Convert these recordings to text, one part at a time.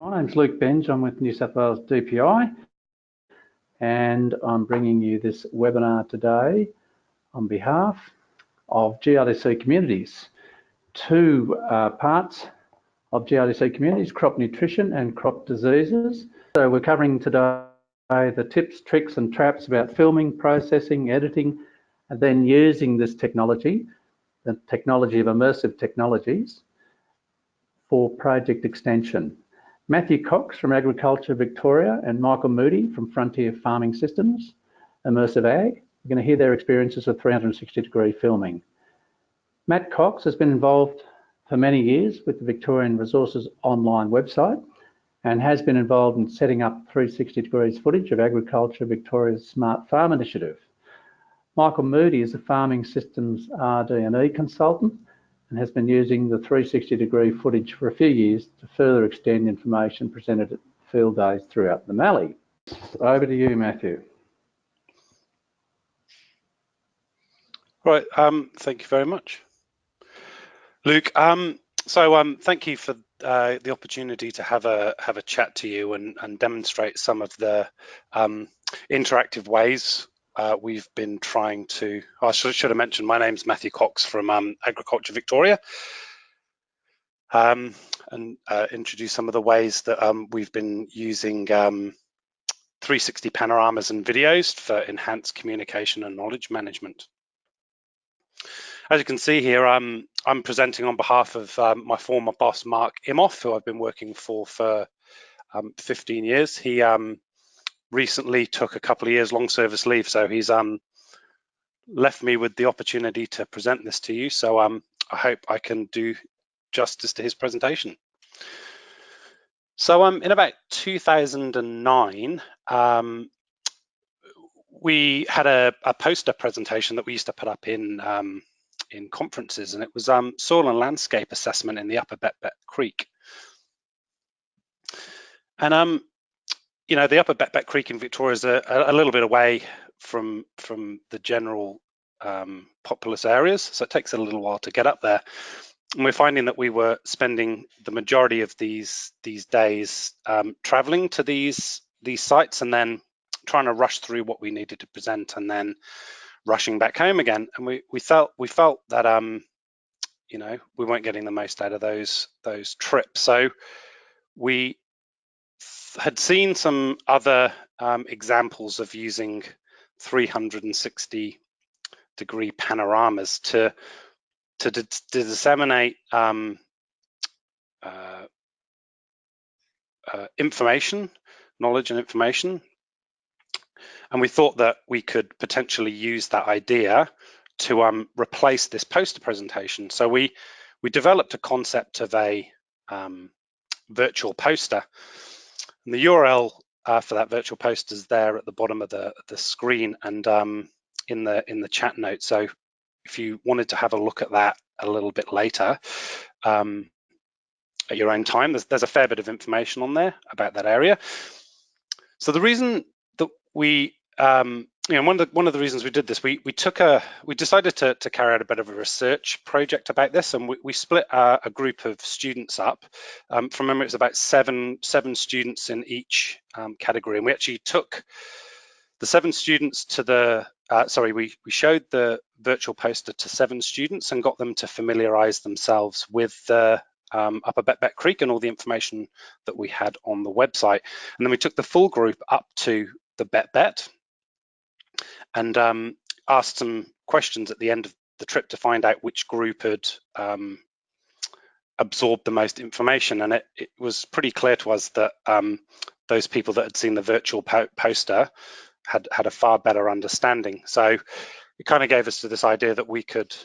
My name's Luke Benj. I'm with New South Wales DPI, and I'm bringing you this webinar today on behalf of GRDC Communities. Two parts of GRDC Communities, crop nutrition and crop diseases. So we're covering today the tips, tricks and traps about filming, processing, editing, and then using this technology, the technology of immersive technologies, for project extension. Matthew Cox from Agriculture Victoria and Michael Moodie from Frontier Farming Systems, Immersive Ag. We're going to hear their experiences of 360-degree filming. Matt Cox has been involved for many years with the Victorian Resources online website and has been involved in setting up 360 degrees footage of Agriculture Victoria's Smart Farm initiative. Michael Moodie is a farming systems RD&E consultant and has been using the 360-degree footage for a few years to further extend information presented at field days throughout the Mallee. Over to you, Matthew. Right, thank you very much, Luke. Thank you for the opportunity to have a chat to you and demonstrate some of the interactive ways we've been trying to. I should have mentioned my name's Matthew Cox from Agriculture Victoria, and introduce some of the ways that we've been using 360 panoramas and videos for enhanced communication and knowledge management. As you can see here, I'm presenting on behalf of my former boss, Mark Imhoff, who I've been working for 15 years. He recently took a couple of years long service leave, so he's left me with the opportunity to present this to you. So I hope I can do justice to his presentation. So in about 2009, we had a poster presentation that we used to put up in conferences, and it was soil and landscape assessment in the Upper Betbet Creek. And you know, the Upper Betbet Creek in Victoria is a little bit away from the general populous areas, so it takes a little while to get up there. And we're finding that we were spending the majority of these days traveling to these sites and then trying to rush through what we needed to present and then rushing back home again. And we felt that you know, we weren't getting the most out of those trips. So we had seen some other examples of using 360-degree panoramas to disseminate information, knowledge and information. And we thought that we could potentially use that idea to replace this poster presentation. So we developed a concept of a virtual poster. And the URL for that virtual poster is there at the bottom of the screen and in the chat notes. So if you wanted to have a look at that a little bit later at your own time, there's a fair bit of information on there about that area. So the reason that we you know, one of the reasons we did this, we decided to carry out a bit of a research project about this, and we split a group of students up. From memory, it's about seven students in each category, and we actually took the 7 students to the we showed the virtual poster to 7 students and got them to familiarize themselves with the Upper Betbet Creek and all the information that we had on the website. And then we took the full group up to the Betbet and asked some questions at the end of the trip to find out which group had absorbed the most information. And it was pretty clear to us that those people that had seen the virtual poster had a far better understanding. So it kind of gave us to this idea that we could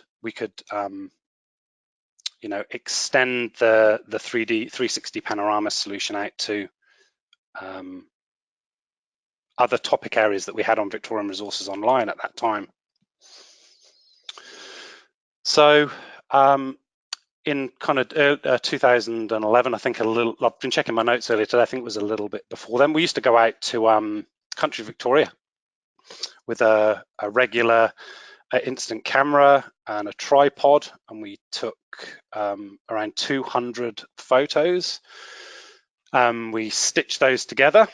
you know, extend the 360 panorama solution out to other topic areas that we had on Victorian Resources Online at that time. So in kind of 2011, I think I've been checking my notes earlier today, I think it was a little bit before then, we used to go out to country Victoria with a regular instant camera and a tripod, and we took around 200 photos. We stitch those together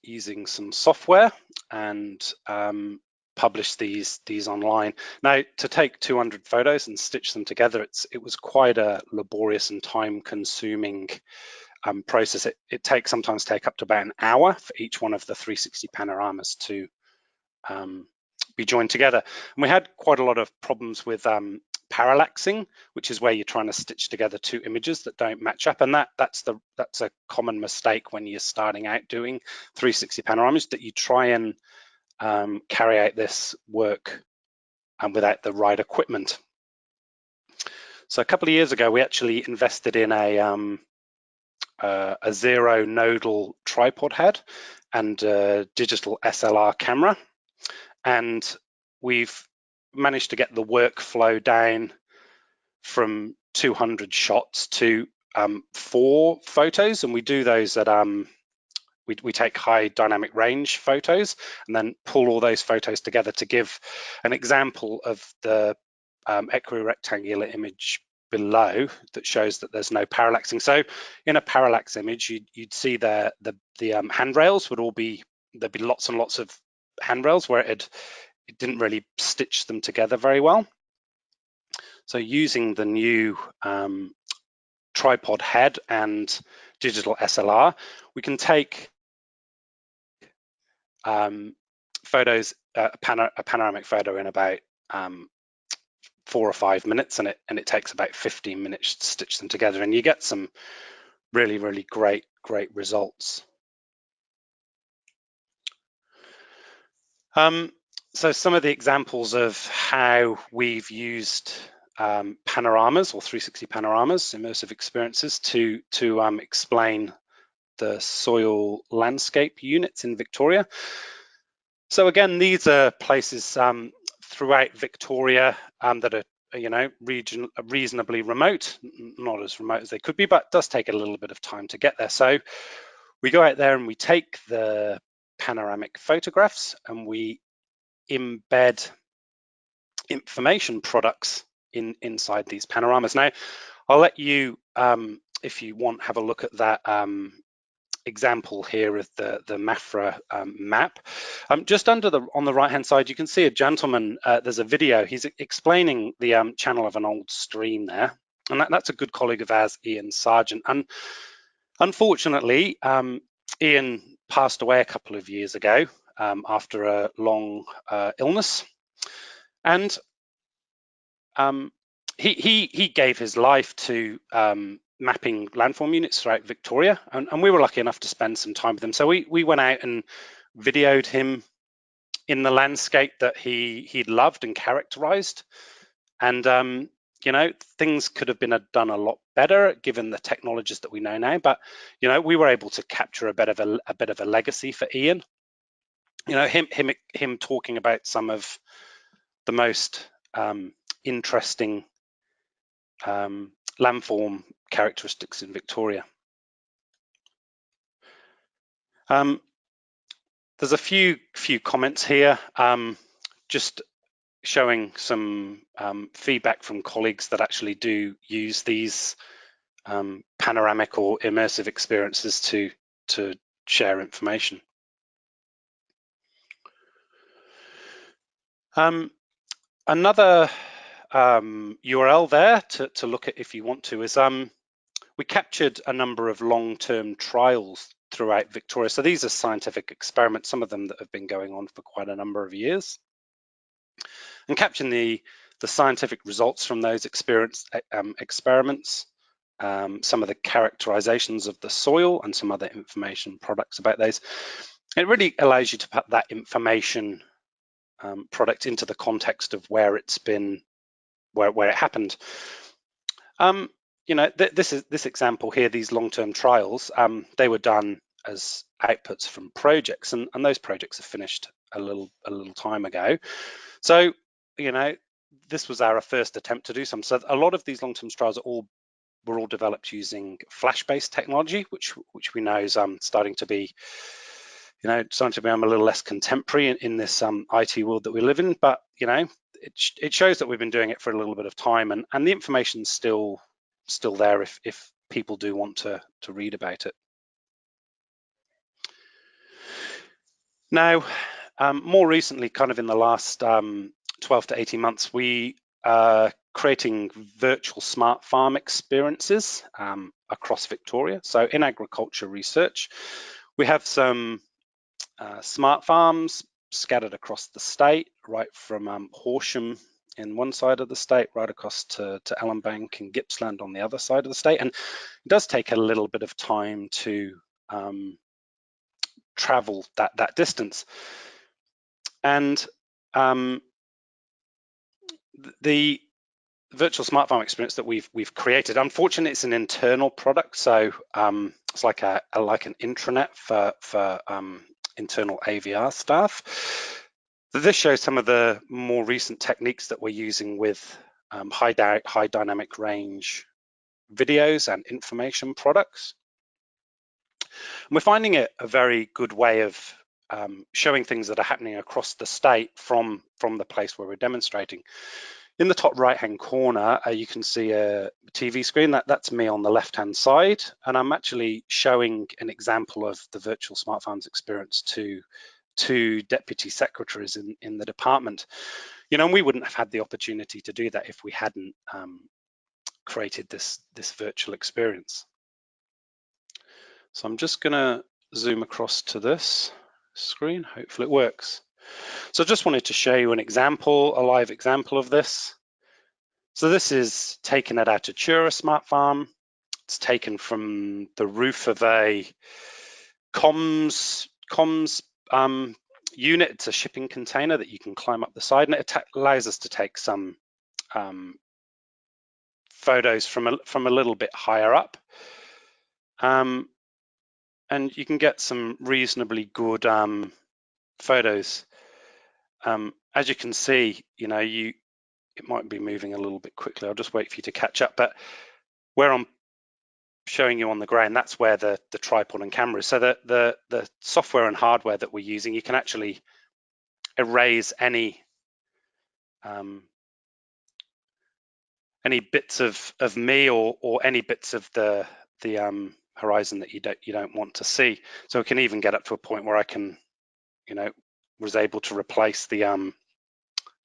using some software and publish these online. Now, to take 200 photos and stitch them together, it was quite a laborious and time-consuming process. It sometimes take up to about an hour for each one of the 360 panoramas to be joined together. And we had quite a lot of problems with parallaxing, which is where you're trying to stitch together two images that don't match up, and that's a common mistake when you're starting out doing 360 panoramas, that you try and carry out this work without the right equipment. So a couple of years ago, we actually invested in a zero nodal tripod head and a digital SLR camera, and we've managed to get the workflow down from 200 shots to 4 photos, and we do those at we take high dynamic range photos and then pull all those photos together to give an example of the equirectangular image below that shows that there's no parallaxing. So in a parallax image, you'd see the handrails would all be, there'd be lots and lots of handrails where it didn't really stitch them together very well. So using the new tripod head and digital SLR, we can take photos, a panoramic photo in about 4 or 5 minutes, and it takes about 15 minutes to stitch them together, and you get some really great results. So some of the examples of how we've used panoramas or 360 panoramas, immersive experiences, to explain the soil landscape units in Victoria. So again, these are places throughout Victoria that are, reasonably remote, not as remote as they could be, but it does take a little bit of time to get there. So we go out there and we take the panoramic photographs and we embed information products inside these panoramas. Now, I'll let you, if you want, have a look at that example here of the Mafra map. Just on the right hand side, you can see a gentleman, there's a video, he's explaining the channel of an old stream there, and that's a good colleague of ours, Ian Sargent. And unfortunately, Ian passed away a couple of years ago after a long illness, and he gave his life to mapping landform units throughout Victoria, and we were lucky enough to spend some time with him. So we went out and videoed him in the landscape that he loved and characterized, and things could have been done a lot better given the technologies that we know now, but we were able to capture a bit of a legacy for Ian. Him talking about some of the most interesting landform characteristics in Victoria. There's a few comments here, just showing some feedback from colleagues that actually do use these panoramic or immersive experiences to share information. Another URL there to look at if you want to is we captured a number of long-term trials throughout Victoria. So these are scientific experiments, some of them that have been going on for quite a number of years, and capturing the scientific results from those experiments, some of the characterizations of the soil and some other information products about those. It really allows you to put that information product into the context of where it's been, where it happened. This example here, these long-term trials, they were done as outputs from projects, and those projects have finished a little time ago. So this was our first attempt to do some. So a lot of these long-term trials were all developed using flash-based technology, which we know is starting to be become a little less contemporary in this IT world that we live in. But it shows that we've been doing it for a little bit of time, and the information's still there if people do want to read about it. Now, more recently, kind of in the last 12 to 18 months, we are creating virtual smart farm experiences across Victoria. So in agriculture research, we have some smart farms scattered across the state, right from Horsham in one side of the state, right across to Ellenbank and Gippsland on the other side of the state. And it does take a little bit of time to travel that distance. And the virtual smart farm experience that we've created, unfortunately, it's an internal product, so it's like an intranet for internal AVR staff. This shows some of the more recent techniques that we're using with high dynamic range videos and information products. And we're finding it a very good way of showing things that are happening across the state from the place where we're demonstrating. In the top right-hand corner, you can see a TV screen. That's me on the left-hand side, and I'm actually showing an example of the virtual smart farms experience to deputy secretaries in the department. You know, and we wouldn't have had the opportunity to do that if we hadn't created this virtual experience. So I'm just going to zoom across to this screen. Hopefully it works. So I just wanted to show you an example, a live example of this. So this is taken at Atatura Smart Farm. It's taken from the roof of a comms unit. It's a shipping container that you can climb up the side, and it allows us to take some photos from a little bit higher up. And you can get some reasonably good photos. As you can see, you know, it might be moving a little bit quickly. I'll just wait for you to catch up. But where I'm showing you on the ground, that's where the tripod and camera is. So the software and hardware that we're using, you can actually erase any bits of me or any bits of the horizon that you don't want to see. So we can even get up to a point where I can, you know, was able to replace the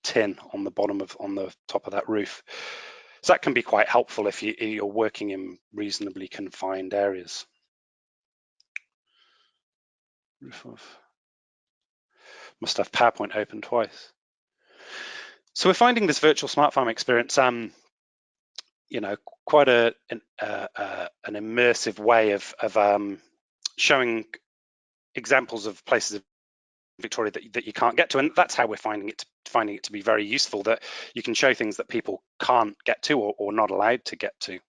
tin on the top of that roof. So that can be quite helpful if you're working in reasonably confined areas. Must have PowerPoint open twice. So we're finding this virtual smart farm experience, you know, quite an immersive way of showing examples of places of Victoria that you can't get to, and that's how we're finding it to be very useful, that you can show things that people can't get to or not allowed to get to.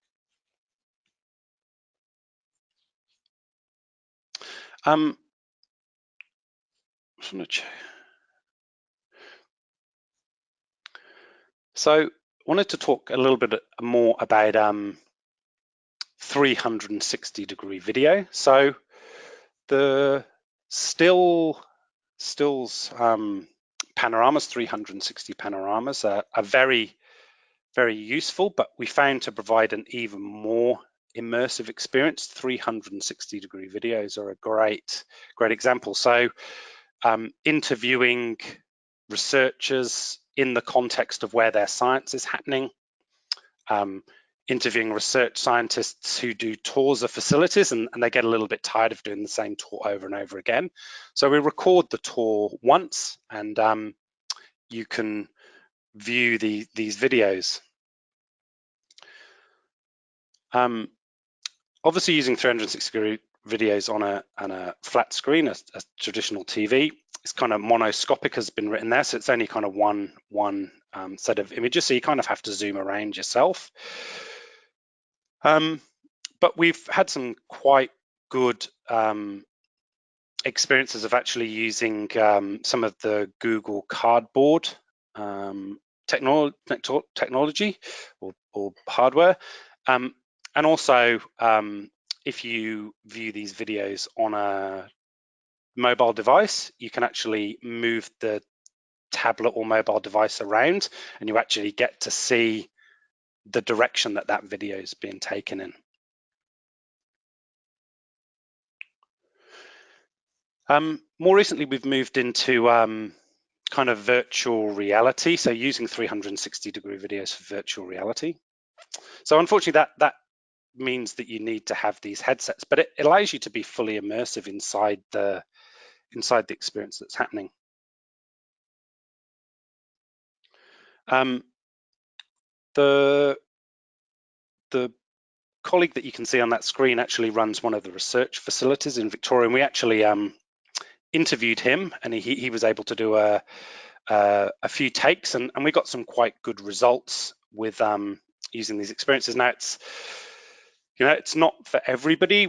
So I wanted to talk a little bit more about 360-degree video. So the stills panoramas, 360 panoramas are very, very useful, but we found to provide an even more immersive experience, 360-degree videos are a great example. So interviewing researchers in the context of where their science is happening, interviewing research scientists who do tours of facilities and they get a little bit tired of doing the same tour over and over again. So we record the tour once and you can view these videos. Obviously using 360-degree videos on a flat screen, a traditional TV, it's kind of monoscopic has been written there, so it's only kind of one set of images, so you kind of have to zoom around yourself. But we've had some quite good experiences of actually using some of the Google Cardboard technology or hardware. And also, if you view these videos on a mobile device, you can actually move the tablet or mobile device around and you actually get to see the direction that video is being taken in. More recently, we've moved into kind of virtual reality, so using 360-degree videos for virtual reality. So unfortunately, that means that you need to have these headsets, but it allows you to be fully immersive inside the experience that's happening. The colleague that you can see on that screen actually runs one of the research facilities in Victoria, and we actually interviewed him, and he was able to do a few takes, and we got some quite good results with using these experiences. Now it's not for everybody.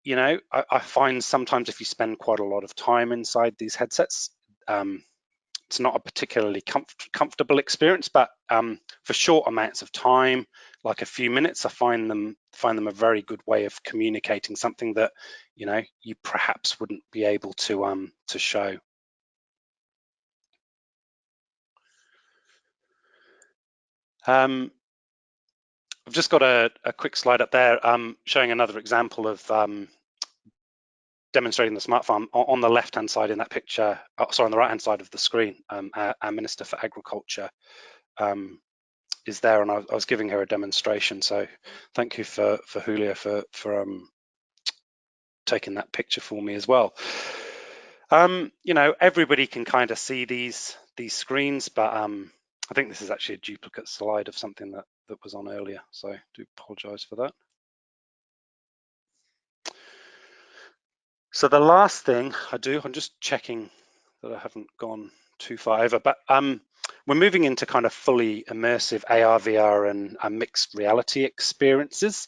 I find sometimes if you spend quite a lot of time inside these headsets, it's not a particularly comfortable experience, but for short amounts of time, like a few minutes, I find them a very good way of communicating something that you perhaps wouldn't be able to show. I've just got a quick slide up there showing another example of demonstrating the smart farm. On the left-hand side in that picture, on the right-hand side of the screen, our Minister for Agriculture is there, and I was giving her a demonstration. So thank you for Julia for taking that picture for me as well. Everybody can kind of see these screens, but I think this is actually a duplicate slide of something that was on earlier, so I do apologize for that. So the last thing I do, I'm just checking that I haven't gone too far over, but we're moving into kind of fully immersive ARVR and mixed reality experiences.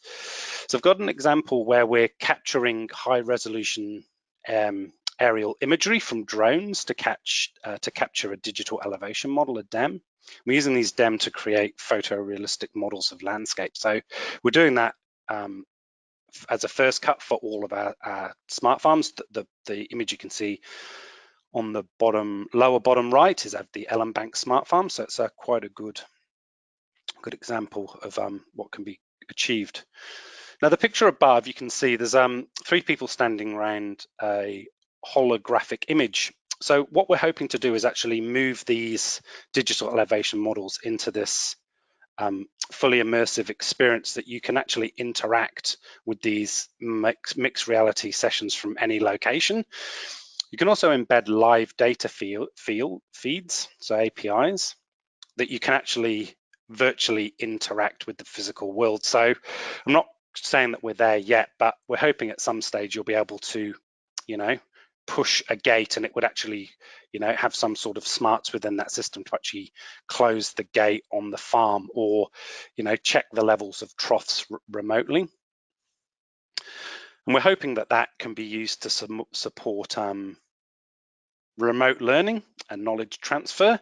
So I've got an example where we're capturing high resolution aerial imagery from drones to capture a digital elevation model, a DEM. We're using these DEM to create photorealistic models of landscape. So we're doing that as a first cut for all of our smart farms. The image you can see on the lower bottom right is of the Ellenbank smart farm. So it's quite a good example of what can be achieved. Now the picture above, you can see there's 3 people standing around a holographic image. So what we're hoping to do is actually move these digital elevation models into this fully immersive experience that you can actually interact with these mixed reality sessions from any location. You can also embed live data feeds, so APIs, that you can actually virtually interact with the physical world. So I'm not saying that we're there yet, but we're hoping at some stage you'll be able to, push a gate and it would actually, have some sort of smarts within that system to actually close the gate on the farm, or, check the levels of troughs remotely. And we're hoping that that can be used to support remote learning and knowledge transfer.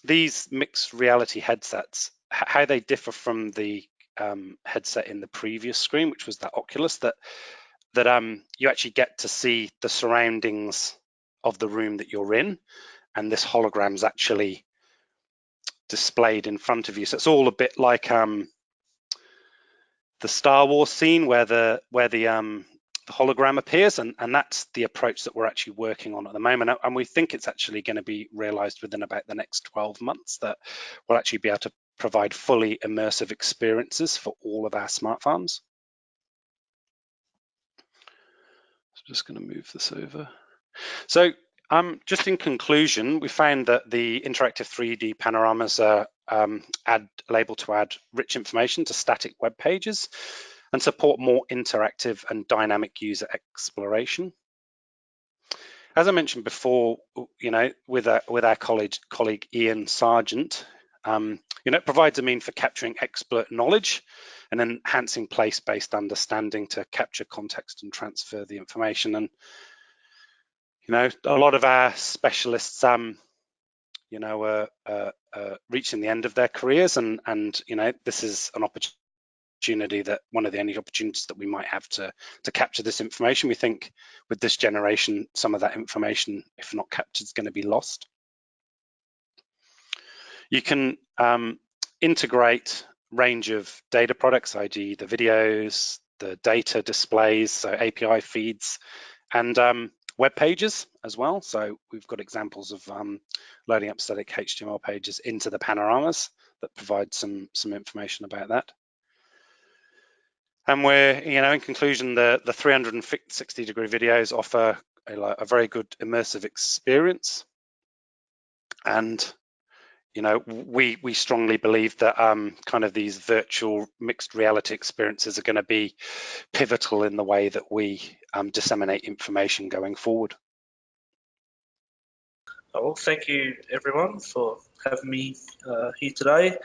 These mixed reality headsets, how they differ from the headset in the previous screen, which was that Oculus, that you actually get to see the surroundings of the room that you're in, and this hologram's actually displayed in front of you. So it's all a bit like the Star Wars scene where the hologram appears, and that's the approach that we're actually working on at the moment, and we think it's actually going to be realized within about the next 12 months, that we'll actually be able to provide fully immersive experiences for all of our smart farms. So I'm just going to move this over. So just in conclusion, we found that the interactive 3D panoramas are able to add rich information to static web pages and support more interactive and dynamic user exploration. As I mentioned before, with our colleague Ian Sargent, it provides a mean for capturing expert knowledge and enhancing place-based understanding to capture context and transfer the information. And a lot of our specialists, reaching the end of their careers, and this is an opportunity, that one of the only opportunities that we might have to capture this information. We think with this generation, some of that information, if not captured, is going to be lost. You can integrate range of data products, i.e. the videos, the data displays, so API feeds, and web pages as well. So we've got examples of loading up static HTML pages into the panoramas that provide some information about that. And we're, in conclusion, the 360-degree videos offer a very good immersive experience. And we strongly believe that kind of these virtual mixed reality experiences are going to be pivotal in the way that we disseminate information going forward. Well, thank you everyone for having me here today.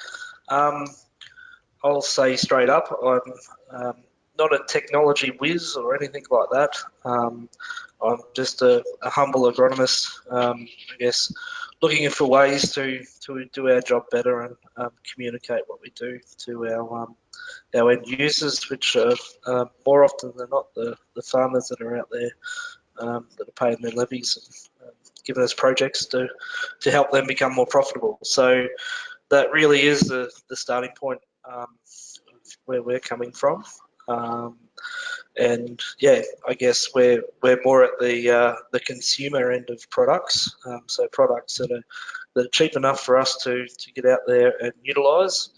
I'll say straight up, I'm not a technology whiz or anything like that. I'm just a humble agronomist, I guess, looking for ways to do our job better and communicate what we do to our end users, which are more often than not the farmers that are out there that are paying their levies and giving us projects to help them become more profitable. So that really is the starting point where we're coming from. And yeah, I guess we're more at the consumer end of products. So products that are cheap enough for us to get out there and utilise,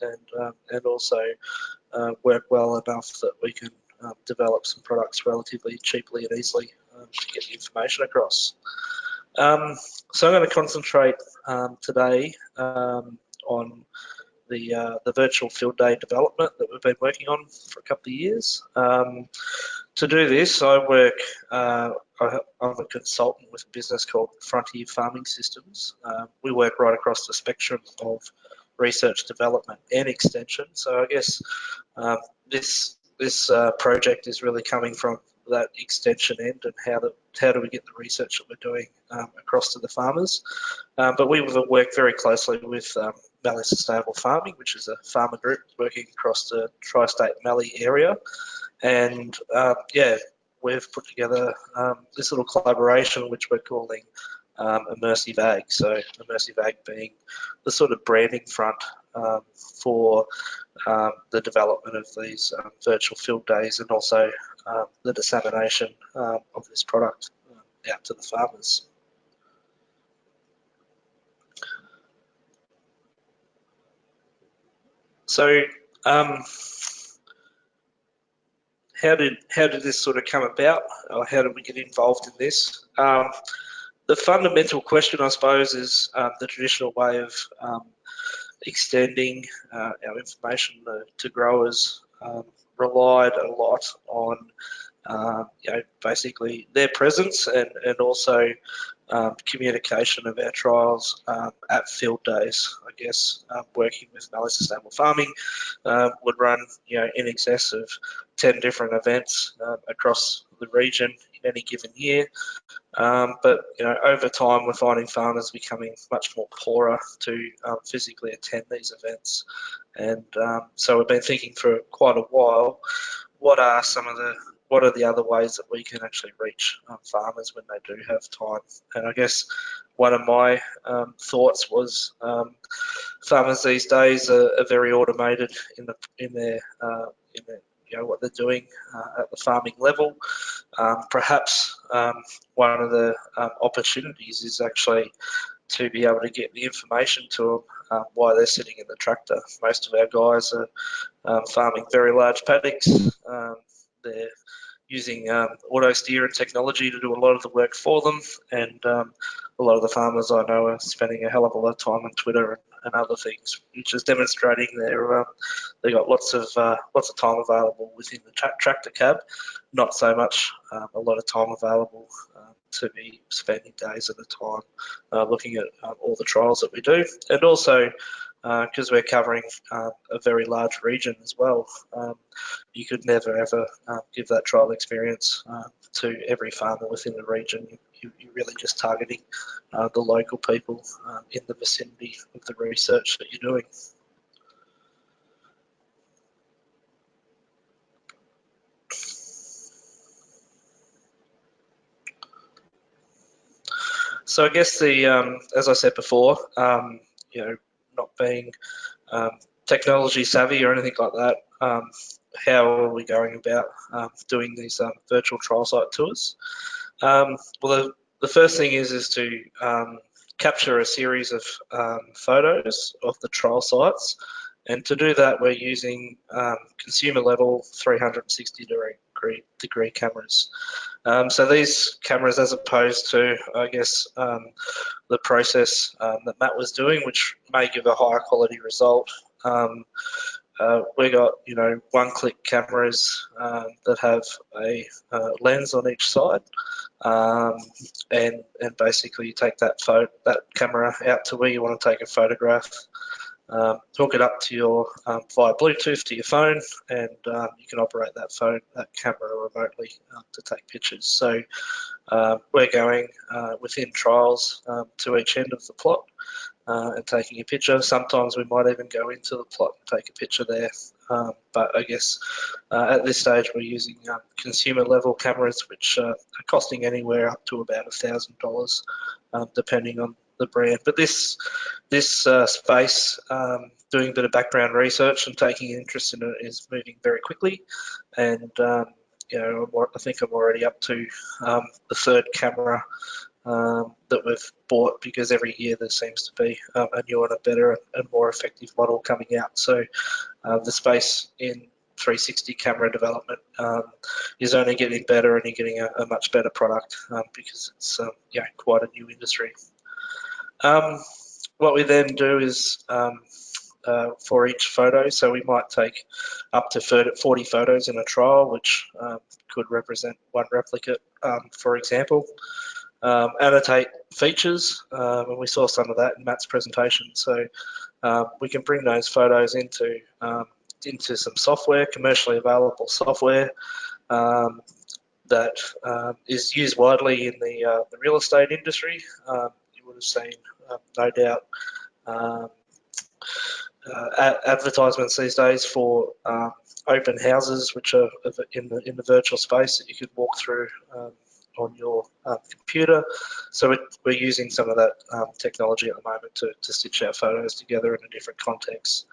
and also work well enough that we can develop some products relatively cheaply and easily to get the information across. So I'm going to concentrate today on the virtual field day development that we've been working on for a couple of years. To do this, I'm a consultant with a business called Frontier Farming Systems. We work right across the spectrum of research, development, and extension. So I guess this project is really coming from that extension end, and how do we get the research that we're doing across to the farmers. But we work very closely with Mallee Sustainable Farming, which is a farmer group working across the tri-state Mallee area. And yeah, we've put together this little collaboration which we're calling Immersive Ag. So Immersive Ag being the sort of branding front for the development of these virtual field days, and also the dissemination of this product out to the farmers. So how did this sort of come about, or how did we get involved in this? The fundamental question, I suppose, is the traditional way of extending our information to growers relied a lot on basically their presence and also communication of our trials at field days. I guess working with Mallee Sustainable Farming would run in excess of 10 different events across the region in any given year. But over time, we're finding farmers becoming much more poorer to physically attend these events, and so we've been thinking for quite a while, what are the other ways that we can actually reach farmers when they do have time? And I guess one of my thoughts was farmers these days are very automated in their what they're doing at the farming level. Perhaps one of the opportunities is actually to be able to get the information to them while they're sitting in the tractor. Most of our guys are farming very large paddocks. They're using auto steer and technology to do a lot of the work for them, and a lot of the farmers I know are spending a hell of a lot of time on Twitter and other things, which is demonstrating they got lots of time available within the tractor cab, not so much a lot of time available to be spending days at a time looking at all the trials that we do, and also because we're covering a very large region as well. You could never ever give that trial experience to every farmer within the region. You're really just targeting the local people in the vicinity of the research that you're doing. So I guess as I said before, not being technology savvy or anything like that, how are we going about doing these virtual trial site tours? Well, the first thing is to capture a series of photos of the trial sites, and to do that we're using consumer level 360 degree cameras. So these cameras, as opposed to, I guess, the process that Matt was doing, which may give a higher quality result, we got, one-click cameras that have a lens on each side, and basically you take that camera out to where you want to take a photograph, hook it up to your via Bluetooth to your phone, and you can operate that camera remotely to take pictures. So we're going within trials to each end of the plot and taking a picture. Sometimes we might even go into the plot and take a picture there. But I guess at this stage we're using consumer level cameras, which are costing anywhere up to about $1,000, depending on the brand. But this space, doing a bit of background research and taking interest in it, is moving very quickly, and I think I'm already up to the third camera that we've bought, because every year there seems to be a newer and a better and more effective model coming out. So the space in 360 camera development is only getting better, and you're getting a much better product because it's quite a new industry. What we then do is for each photo, so we might take up to 40 photos in a trial, which could represent one replicate, for example. Annotate features, and we saw some of that in Matt's presentation. So we can bring those photos into some software, commercially available software that is used widely in the real estate industry. You would have seen, no doubt, advertisements these days for open houses, which are in the virtual space that you could walk through on your computer. So we're using some of that technology at the moment to stitch our photos together in a different context.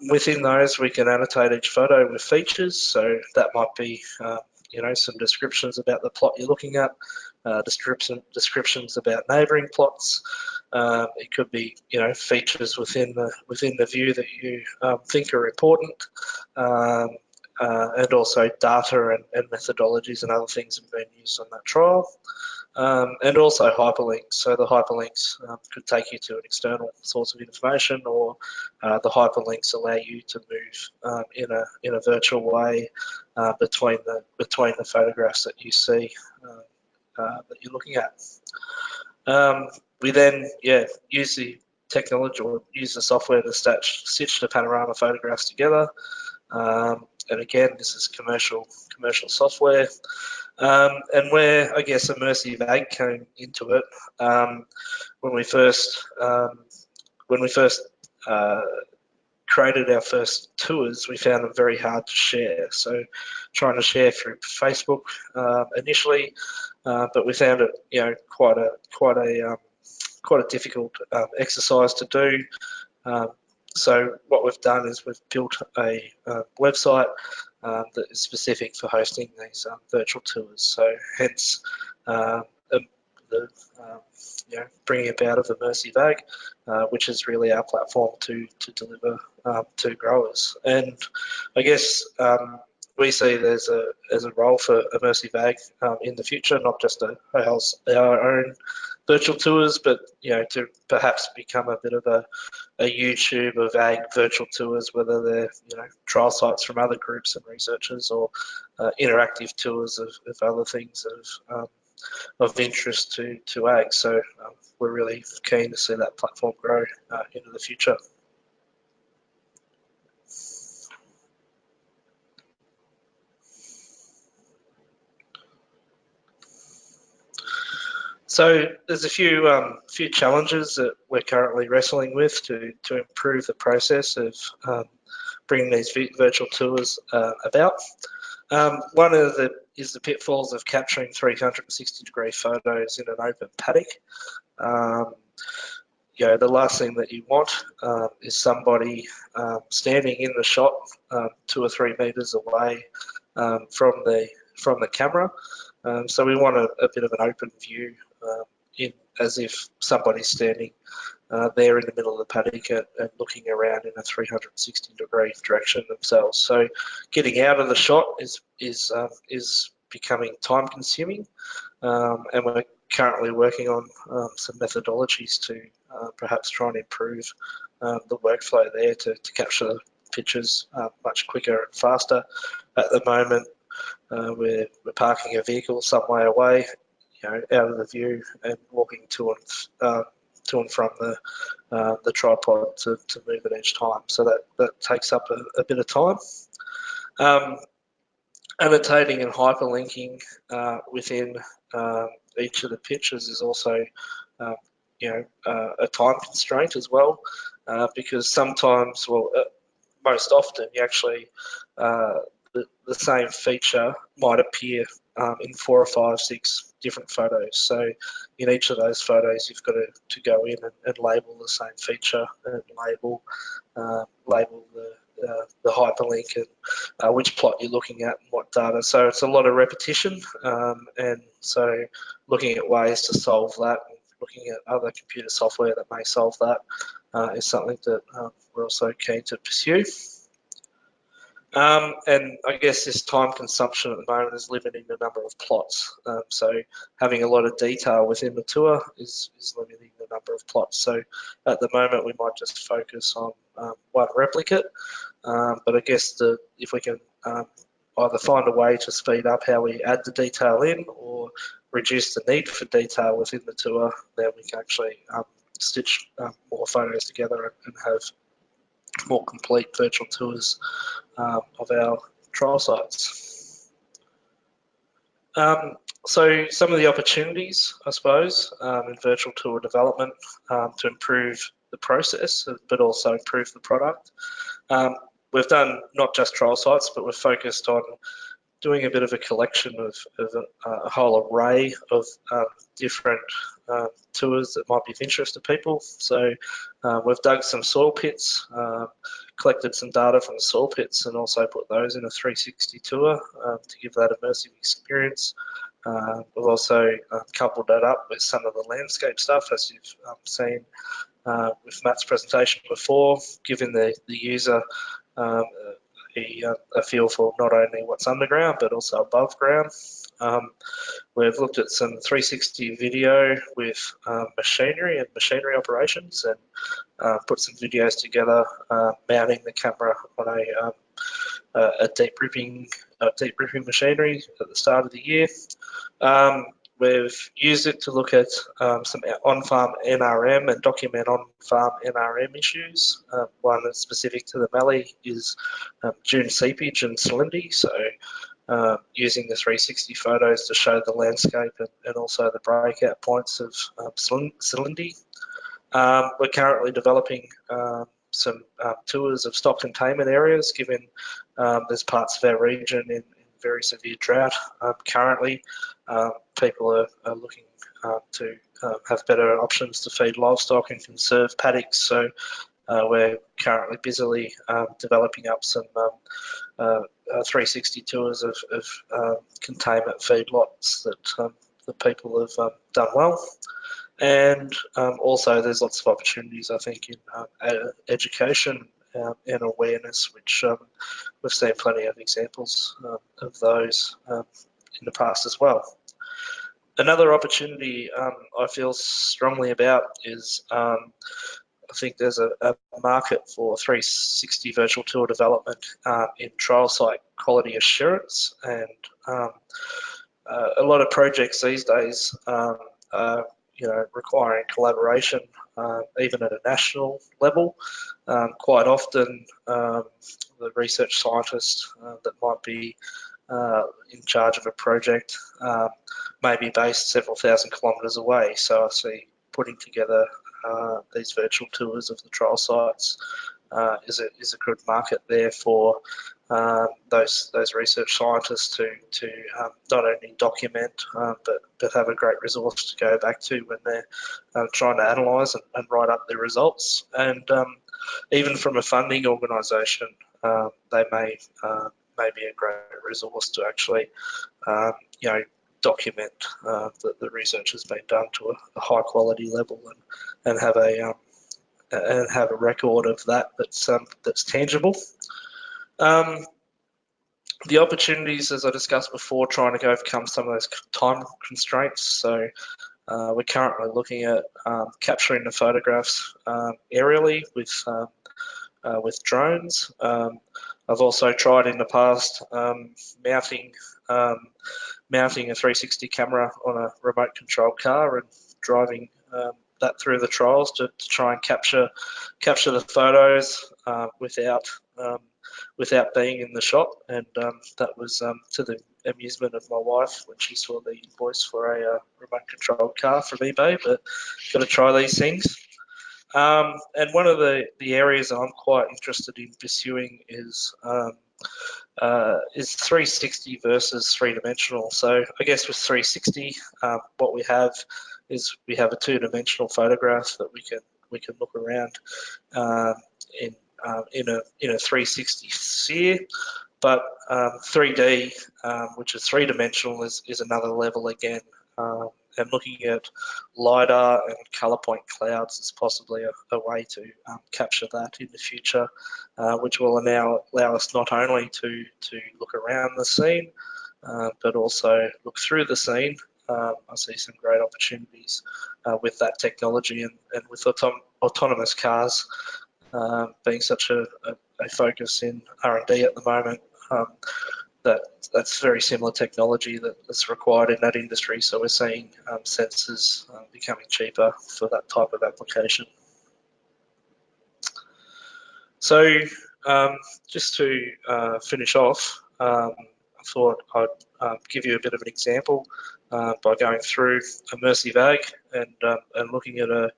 Within those, we can annotate each photo with features. So that might be some descriptions about the plot you're looking at, descriptions about neighbouring plots. It could be features within the view that you think are important. And also data and methodologies and other things have been used on that trial. And also hyperlinks. So the hyperlinks could take you to an external source of information, or the hyperlinks allow you to move in a virtual way between the photographs that you see that you're looking at. We then use the technology, or use the software to stitch the panorama photographs together. And again, this is commercial software. And where, I guess, Immersive Ag came into it, when we first created our first tours, we found them very hard to share. So trying to share through Facebook initially, but we found it quite a difficult exercise to do. So what we've done is we've built a website that is specific for hosting these virtual tours. So hence bringing about of Immersive Ag, which is really our platform to deliver to growers. And I guess we see there's a role for Immersive Ag in the future, not just our own virtual tours, but to perhaps become a bit of a YouTube of ag virtual tours, whether they're trial sites from other groups and researchers, or interactive tours of other things of interest to ag. So we're really keen to see that platform grow into the future. So there's a few challenges that we're currently wrestling with to improve the process of bringing these virtual tours about. One of is the pitfalls of capturing 360-degree photos in an open paddock. The last thing that you want is somebody standing in the shot 2 or 3 meters away from the camera. So we want a bit of an open view, as if somebody's standing there in the middle of the paddock and looking around in a 360-degree direction themselves. So getting out of the shot is becoming time-consuming, and we're currently working on some methodologies to perhaps try and improve the workflow there to capture the pictures much quicker and faster. At the moment, we're parking a vehicle some way away, out of the view, and walking to and from the tripod to move it each time. So that takes up a bit of time. Annotating and hyperlinking within each of the pictures is also, a time constraint as well, because sometimes, most often, you actually the same feature might appear in 4 or 5, 6 different photos. So in each of those photos, you've got to go in and label the same feature and label the hyperlink and which plot you're looking at and what data. So it's a lot of repetition, and so looking at ways to solve that, looking at other computer software that may solve that is something that we're also keen to pursue. And I guess this time consumption at the moment is limiting the number of plots. So having a lot of detail within the tour is limiting the number of plots. So at the moment, we might just focus on one replicate. But I guess if we can either find a way to speed up how we add the detail in or reduce the need for detail within the tour, then we can actually stitch more photos together and have more complete virtual tours of our trial sites. So some of the opportunities, I suppose, in virtual tour development to improve the process, but also improve the product. We've done not just trial sites, but we're focused on doing a bit of a collection of a whole array of different tours that might be of interest to people. So we've dug some soil pits, collected some data from the soil pits, and also put those in a 360 tour to give that immersive experience. We've also coupled that up with some of the landscape stuff, as you've seen with Matt's presentation before, giving the user a feel for not only what's underground but also above ground. We've looked at some 360 video with machinery and machinery operations, and put some videos together mounting the camera on a deep ripping machinery at the start of the year. We've used it to look at some on-farm NRM and document on-farm NRM issues. One that's specific to the Mallee is dune seepage and salinity. So using the 360 photos to show the landscape and also the breakout points of salinity. We're currently developing some tours of stock containment areas, given there's parts of our region in very severe drought currently. People are looking to have better options to feed livestock and conserve paddocks. So we're currently busily developing up some 360 tours of containment feedlots that people have done well. And also there's lots of opportunities, I think, in education and awareness, which we've seen plenty of examples of those in the past as well. Another opportunity I feel strongly about is I think there's a market for 360 virtual tour development in trial site quality assurance, and a lot of projects these days are requiring collaboration, even at a national level. Quite often, the research scientist that might be in charge of a project may be based several thousand kilometres away. So I see putting together these virtual tours of the trial sites is a good market there for those research scientists to not only document but have a great resource to go back to when they're trying to analyse and write up their results. And even from a funding organisation, they may be a great resource to actually document that the research has been done to a high quality level and have a record of that's tangible. The opportunities, as I discussed before, trying to overcome some of those time constraints. So we're currently looking at capturing the photographs aerially with drones. I've also tried in the past mounting a 360 camera on a remote controlled car and driving that through the trials to try and capture the photos without being in the shot, and that was to the amusement of my wife when she saw the invoice for a remote controlled car from eBay. But got to try these things. And one of the areas I'm quite interested in pursuing is 360 versus three-dimensional. So I guess with 360, what we have is we have a two-dimensional photograph that we can look around in a 360 sphere. But 3D, which is three-dimensional, is another level again. And looking at LiDAR and color point clouds is possibly a way to capture that in the future, which will now allow us not only to look around the scene, but also look through the scene. I see some great opportunities with that technology, and with autonomous cars being such a focus in R&D at the moment. That's very similar technology that's required in that industry. So we're seeing sensors becoming cheaper for that type of application. So just to finish off, I thought I'd give you a bit of an example by going through Immersive Ag and looking at a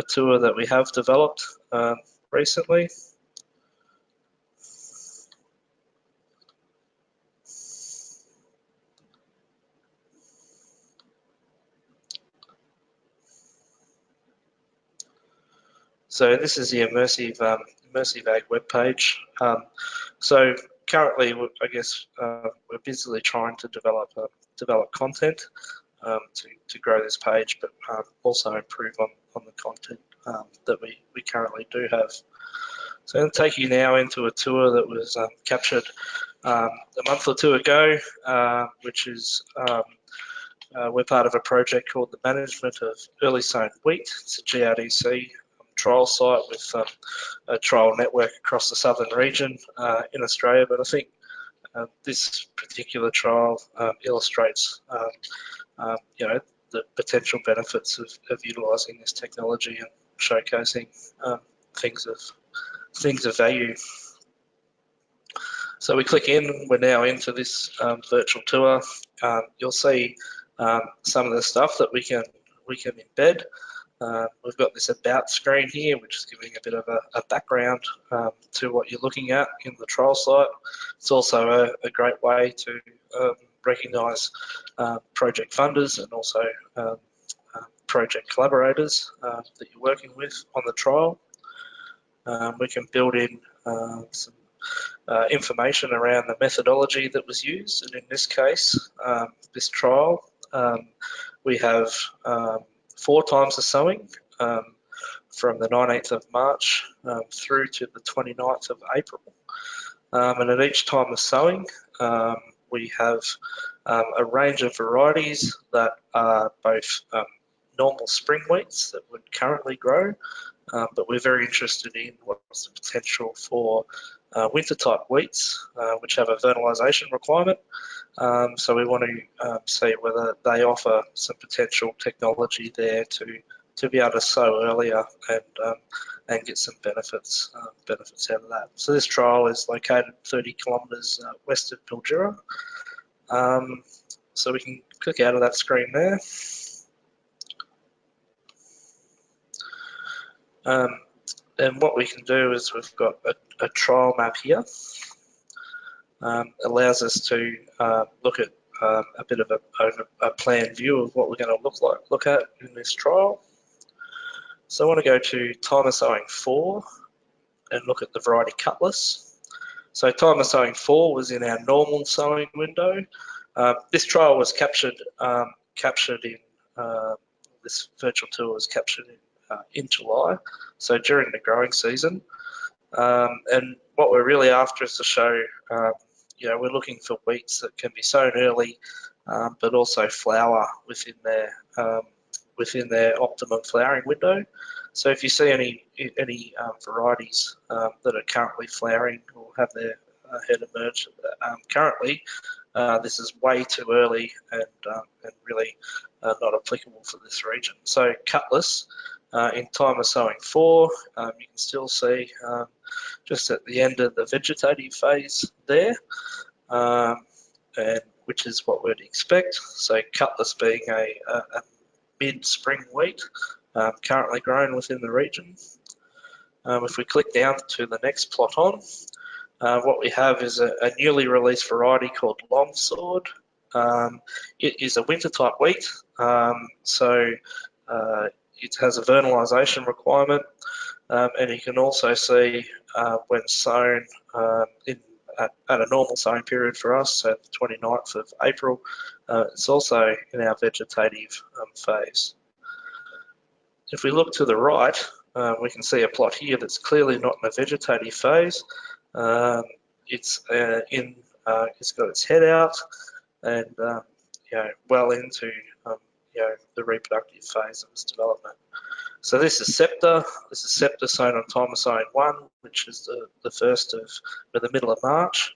tour that we have developed recently. So this is the Immersive Ag webpage. So currently, I guess we're busily trying to develop content to grow this page, but also improve on the content that we currently do have. So I'm going to take you now into a tour that was captured a month or two ago, which is we're part of a project called the Management of Early Sown Wheat. It's a GRDC trial site with a trial network across the southern region in Australia. But I think this particular trial illustrates, the potential benefits of utilising this technology and showcasing things of value. So we click in. We're now into this virtual tour. You'll see some of the stuff that we can embed. We've got this about screen here, which is giving a bit of a background to what you're looking at in the trial site. It's also a great way to recognise project funders and also project collaborators that you're working with on the trial. We can build in some information around the methodology that was used, and in this case, this trial, we have 4 times the sowing from the 19th of March through to the 29th of April. And at each time of sowing, we have a range of varieties that are both normal spring wheats that would currently grow, but we're very interested in what's the potential for winter type wheats, which have a vernalisation requirement. So we want to see whether they offer some potential technology there to be able to sow earlier and get some benefits out of that. So this trial is located 30 kilometres west of Mildura. So we can click out of that screen there. And what we can do is we've got a trial map here. Allows us to look at a bit of a planned view of what we're going to look at in this trial. So I want to go to time of sowing 4 and look at the variety Cutlass. So time of sowing 4 was in our normal sowing window. This trial was captured in this virtual tour was captured in July, so during the growing season. And what we're really after is to show, we're looking for wheats that can be sown early, but also flower within their optimum flowering window. So if you see any varieties that are currently flowering or have their head emerge currently, this is way too early and really not applicable for this region. So cutlass in time of sowing 4, you can still see just at the end of the vegetative phase there, and which is what we'd expect. So cutlass being a mid-spring wheat currently grown within the region. If we click down to the next plot on, what we have is a newly released variety called Longsword. It is a winter type wheat, so it has a vernalisation requirement, and you can also see when sown at a normal sowing period for us, so the 29th of April, it's also in our vegetative phase. If we look to the right, we can see a plot here that's clearly not in a vegetative phase. It's got its head out and well into the reproductive phase of its development. So this is Scepter. This is Scepter sown on time of sowing 1, which is the middle of March.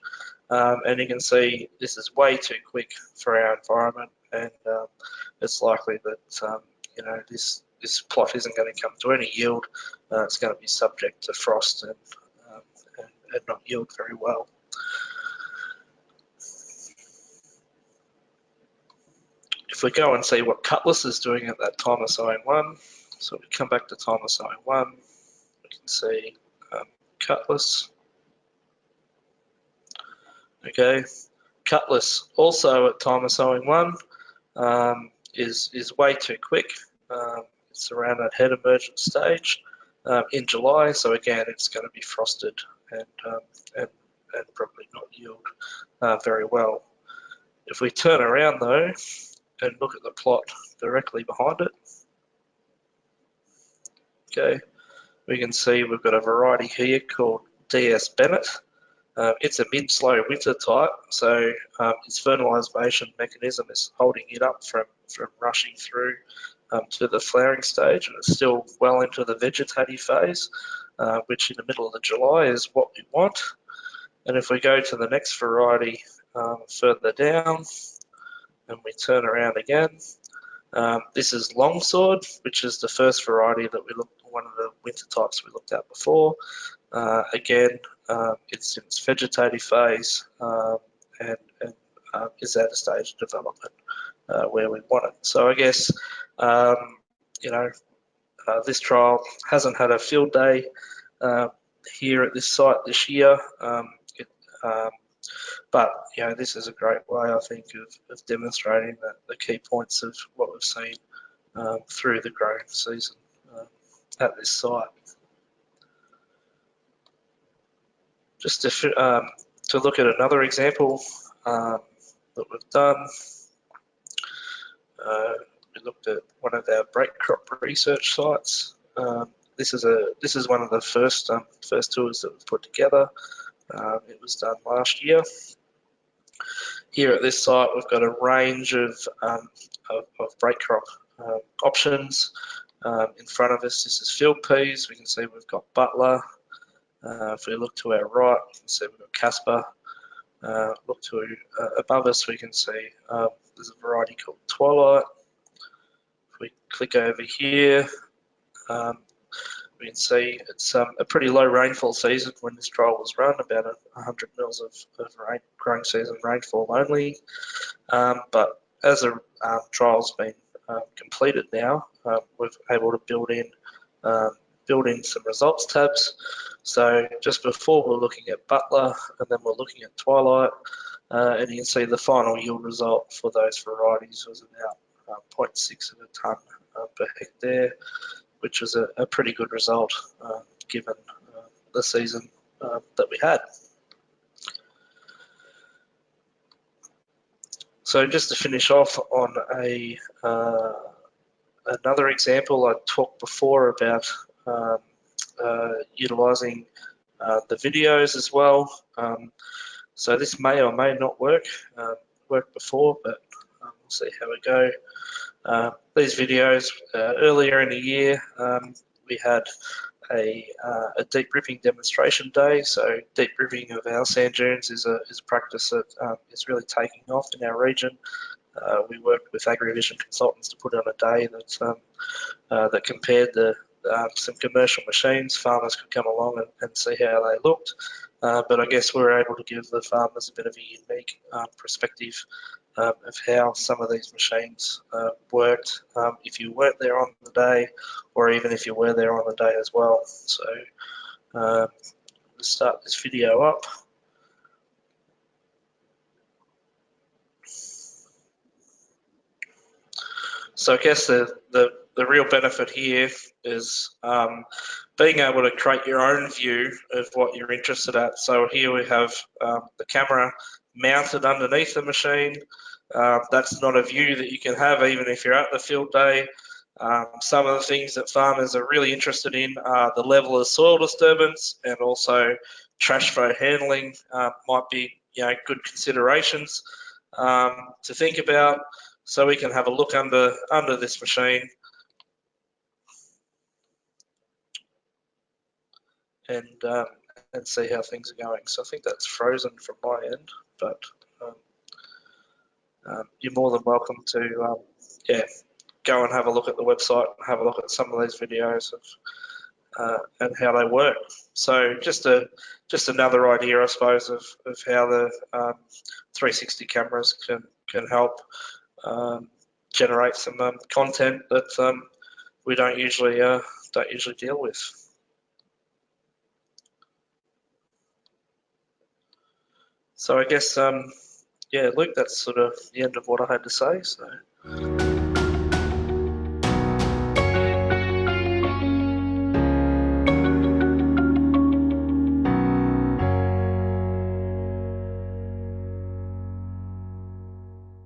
And you can see this is way too quick for our environment, and it's likely that this plot isn't going to come to any yield. It's going to be subject to frost and not yield very well. If we go and see what cutlass is doing at that time of sowing 1, so we come back to time of sowing 1, we can see cutlass. Okay, cutlass also at time of sowing 1 is way too quick. It's around that head emergence stage in July, so again it's going to be frosted and probably not yield very well. If we turn around though and look at the plot directly behind it, okay, we can see we've got a variety here called DS Bennett. It's a mid-slow winter type, so its fertilisation mechanism is holding it up from rushing through to the flowering stage, and it's still well into the vegetative phase, which in the middle of the July is what we want. And if we go to the next variety further down, and we turn around again, this is Longsword, which is the first variety that we looked, one of the winter types we looked at before. Again, it's in its vegetative phase and is at a stage of development where we want it. So I guess this trial hasn't had a field day here at this site this year, but this is a great way, I think, of demonstrating the key points of what we've seen through the growing season at this site. Just to look at another example that we've done, we looked at one of our break crop research sites. This is one of the first tours that we've put together. It was done last year. Here at this site, we've got a range of break crop options in front of us. This is field peas. We can see we've got Butler. If we look to our right, we can see we've got Casper. Look to above us, we can see there's a variety called Twilight. If we click over here, we can see it's a pretty low rainfall season when this trial was run, about 100 mils of growing season rainfall only. But as the trial's been completed now, we're able to build in some results tabs. So just before we're looking at Butler, and then we're looking at Twilight, and you can see the final yield result for those varieties was about 0.6 of a tonne per hectare, which was a pretty good result given the season that we had. So just to finish off on another example, I talked before about utilising the videos as well. So this may or may not work. Worked before, but we'll see how we go. These videos, earlier in the year, we had a deep ripping demonstration day. So deep ripping of our sand dunes is a practice that is really taking off in our region. We worked with AgriVision consultants to put on a day that compared some commercial machines. Farmers could come along and see how they looked. But I guess we were able to give the farmers a bit of a unique perspective of how some of these machines worked if you weren't there on the day, or even if you were there on the day as well. So let's start this video up. So I guess the real benefit here is being able to create your own view of what you're interested at. So here we have the camera mounted underneath the machine. That's not a view that you can have even if you're at the field day. Some of the things that farmers are really interested in are the level of soil disturbance, and also trash flow handling might be good considerations to think about. So we can have a look under this machine and see how things are going. So I think that's frozen from my end, but you're more than welcome to go and have a look at the website and have a look at some of these videos of and how they work. So just another idea, I suppose, of how the 360 cameras can help generate some content that we don't usually deal with. So I guess Luke, that's sort of the end of what I had to say. So.